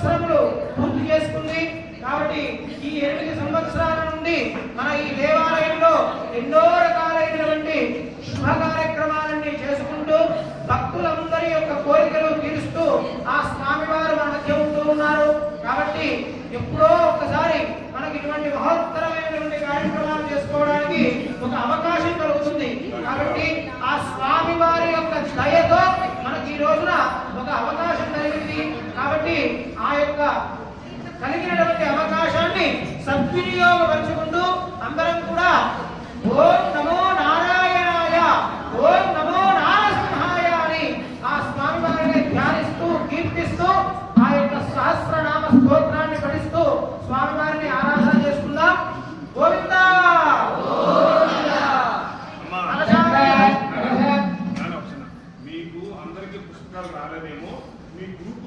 సంవత్సరములు పూర్తి చేసుకుంది. కాబట్టి ఈ 8 సంవత్సరాల నుండి మన ఈ దేవాలయంలో ఎన్నో రకాలైనటువంటి శుభ కార్యక్రమాలన్నీ చేసుకుంటూ భక్తులందరి యొక్క కోరికలు తీరుస్తూ ఆ స్వామివారు మన మధ్య ఉంటూ ఉన్నారు. కాబట్టి ఎప్పుడో ఒకసారి మనకి ఇటువంటి మహోత్తరమైనటువంటి కార్యక్రమాలు చేసుకోవడానికి ఒక అవకాశం కలుగుతుంది. కాబట్టి ఆ స్వామివారి యొక్క దయతో మనకి ఈ రోజున ఒక అవకాశం కలిగింది. కాబట్టి ఆ యొక్క కలిగినటువంటి అవకాశాన్ని సద్వినియోగపరుచుకుంటూ అందరం కూడా ఓం నమో నారాయణాయ, ఓం నమో నారసింహాయ అని ఆ స్వామివారిని ధ్యానిస్తూ కీర్తిస్తూ ఆ యొక్క సహస్రనామ స్తోత్రాన్ని పఠిస్తూ స్వామివారిని ఆరాధన చేసుకుందాం. గోవిందా మీకు అందరికీ పుస్తకాలు రాలేదేమో, మీ గ్రూప్